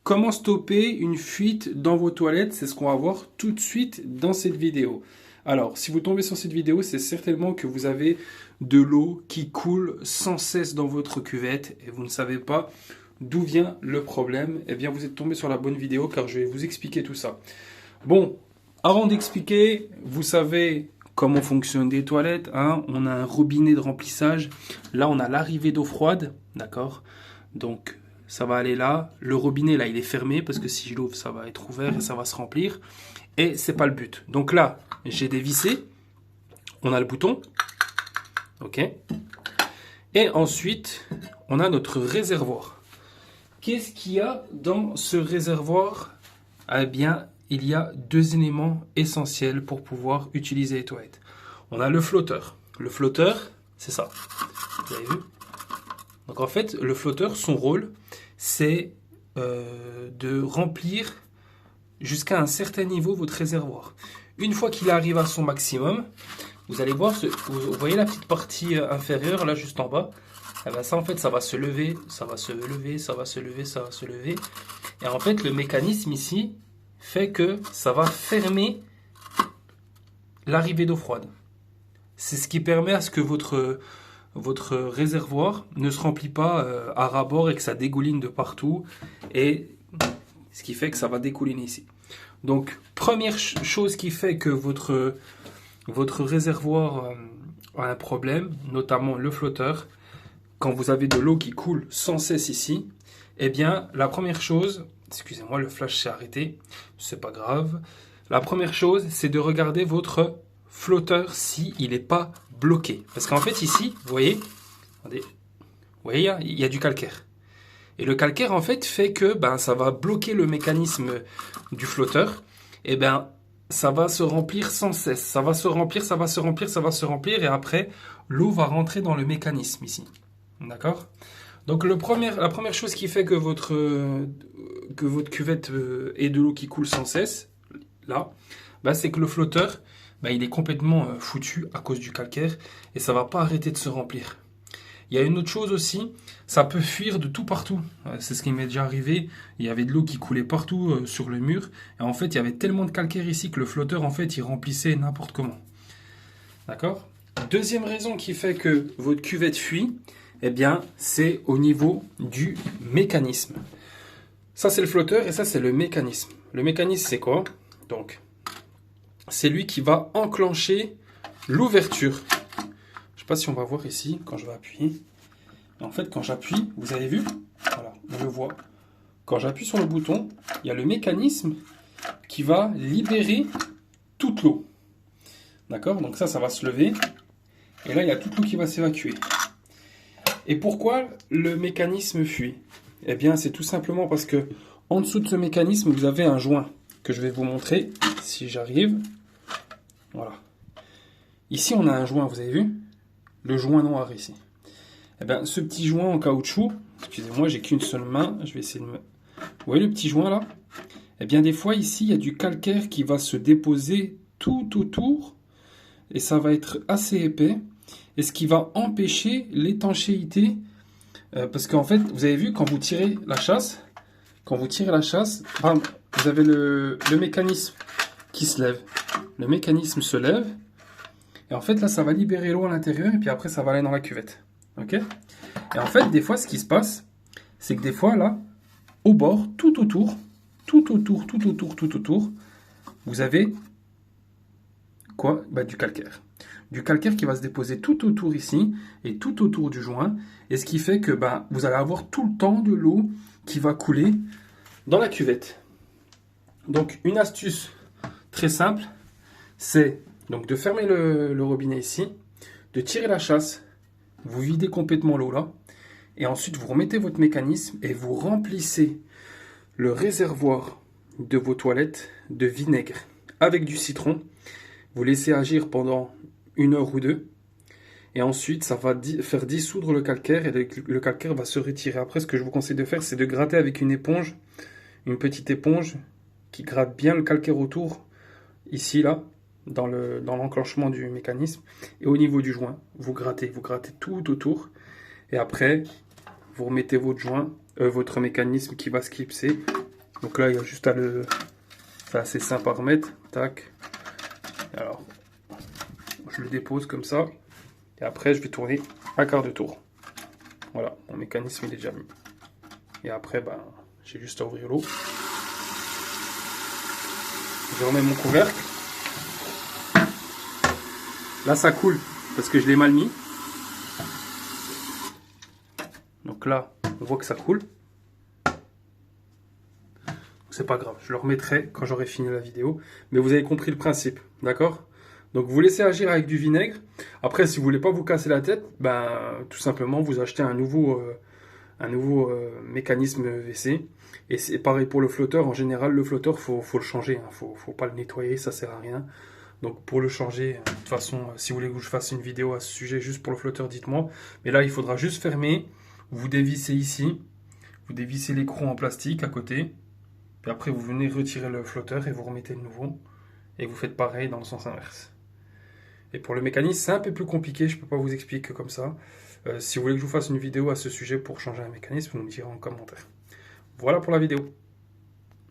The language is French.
Comment stopper une fuite dans vos toilettes? C'est ce qu'on va voir tout de suite dans cette vidéo. Alors, si vous tombez sur cette vidéo, c'est certainement que vous avez de l'eau qui coule sans cesse dans votre cuvette et vous ne savez pas d'où vient le problème. Eh bien, vous êtes tombé sur la bonne vidéo car je vais vous expliquer tout ça. Bon, avant d'expliquer, vous savez comment fonctionnent des toilettes, hein. On a un robinet de remplissage. Là, on a l'arrivée d'eau froide, d'accord? Donc, ça va aller là. Le robinet, là, il est fermé parce que si je l'ouvre, ça va être ouvert et ça va se remplir. Et c'est pas le but. Donc là, j'ai dévissé. On a le bouton. OK. Et ensuite, on a notre réservoir. Qu'est-ce qu'il y a dans ce réservoir? Eh bien, il y a deux éléments essentiels pour pouvoir utiliser les toilettes. On a le flotteur. Le flotteur, c'est ça. Vous avez vu? Donc en fait, le flotteur, son rôle, c'est de remplir jusqu'à un certain niveau votre réservoir. Une fois qu'il arrive à son maximum, vous allez voir, vous voyez la petite partie inférieure, là juste en bas, eh bien ça en fait, ça va se lever, ça va se lever, ça va se lever, ça va se lever. Et en fait, le mécanisme ici fait que ça va fermer l'arrivée d'eau froide. C'est ce qui permet à ce que votre réservoir ne se remplit pas à ras-bord et que ça dégouline de partout. Et ce qui fait que ça va découliner ici. Donc, première chose qui fait que votre réservoir a un problème, notamment le flotteur, quand vous avez de l'eau qui coule sans cesse ici, eh bien, la première chose, excusez-moi, le flash s'est arrêté, c'est pas grave. La première chose, c'est de regarder votre flotteur s'il n'est pas bloqué. Parce qu'en fait, ici, vous voyez, regardez, vous voyez, il y a du calcaire. Et le calcaire, en fait, fait que ça va bloquer le mécanisme du flotteur. Et ça va se remplir sans cesse. Ça va se remplir, ça va se remplir, ça va se remplir. Et après, l'eau va rentrer dans le mécanisme ici. D'accord? Donc, la première chose qui fait que votre cuvette ait de l'eau qui coule sans cesse, là, c'est que le flotteur, il est complètement foutu à cause du calcaire. Et ça ne va pas arrêter de se remplir. Il y a une autre chose aussi, ça peut fuir de tout partout. C'est ce qui m'est déjà arrivé. Il y avait de l'eau qui coulait partout sur le mur. Et en fait, il y avait tellement de calcaire ici que le flotteur, en fait, il remplissait n'importe comment. D'accord? Deuxième raison qui fait que votre cuvette fuit, eh bien, c'est au niveau du mécanisme. Ça, c'est le flotteur et ça, c'est le mécanisme. Le mécanisme, c'est quoi? Donc, c'est lui qui va enclencher l'ouverture. Je ne sais pas si on va voir ici, quand je vais appuyer. En fait, quand j'appuie, vous avez vu? Voilà, on le voit. Quand j'appuie sur le bouton, il y a le mécanisme qui va libérer toute l'eau. D'accord? Donc ça va se lever. Et là, il y a toute l'eau qui va s'évacuer. Et pourquoi le mécanisme fuit? Eh bien, c'est tout simplement parce que en dessous de ce mécanisme, vous avez un joint que je vais vous montrer, si j'arrive. Voilà. Ici, on a un joint, vous avez vu? Le joint noir ici. Eh bien, ce petit joint en caoutchouc, excusez-moi, j'ai qu'une seule main, je vais essayer de me... Vous voyez le petit joint là? Eh bien, des fois, ici, il y a du calcaire qui va se déposer tout autour, et ça va être assez épais, et ce qui va empêcher l'étanchéité, parce qu'en fait, vous avez vu, quand vous tirez la chasse, bam, vous avez le mécanisme qui se lève. Le mécanisme se lève, et en fait, là, ça va libérer l'eau à l'intérieur, et puis après, ça va aller dans la cuvette. OK? Et en fait, des fois, ce qui se passe, c'est que des fois, là, au bord, tout autour, vous avez quoi? Du calcaire. Du calcaire qui va se déposer tout autour ici, et tout autour du joint, et ce qui fait que vous allez avoir tout le temps de l'eau qui va couler dans la cuvette. Donc, une astuce très simple, c'est donc de fermer le robinet ici, de tirer la chasse, vous videz complètement l'eau là, et ensuite vous remettez votre mécanisme et vous remplissez le réservoir de vos toilettes de vinaigre avec du citron. Vous laissez agir pendant 1 heure ou 2, et ensuite ça va faire dissoudre le calcaire, et le calcaire va se retirer. Après, ce que je vous conseille de faire, c'est de gratter avec une éponge, une petite éponge qui gratte bien le calcaire autour, ici là, dans l'enclenchement du mécanisme, et au niveau du joint, vous grattez tout autour, et après, vous remettez votre joint, votre mécanisme qui va se clipser, Donc là, il y a juste à le... C'est assez simple à remettre. Tac. Alors, je le dépose comme ça. Et après, je vais tourner un quart de tour. Voilà, mon mécanisme il est déjà mis. Et après, ben, j'ai juste à ouvrir l'eau. Je remets mon couvercle. Là, ça coule parce que je l'ai mal mis. Donc là, on voit que ça coule. C'est pas grave, je le remettrai quand j'aurai fini la vidéo. Mais vous avez compris le principe, d'accord? Donc vous laissez agir avec du vinaigre. Après, si vous voulez pas vous casser la tête, ben, tout simplement, vous achetez un nouveau mécanisme WC. Et c'est pareil pour le flotteur. En général, le flotteur, faut le changer. Hein. Faut pas le nettoyer, ça sert à rien. Donc pour le changer, de toute façon, si vous voulez que je fasse une vidéo à ce sujet juste pour le flotteur, dites-moi. Mais là, il faudra juste fermer. Vous dévissez ici. Vous dévissez l'écrou en plastique à côté. Puis après, vous venez retirer le flotteur et vous remettez le nouveau. Et vous faites pareil dans le sens inverse. Et pour le mécanisme, c'est un peu plus compliqué. Je ne peux pas vous expliquer comme ça. Si vous voulez que je vous fasse une vidéo à ce sujet pour changer un mécanisme, vous me direz en commentaire. Voilà pour la vidéo.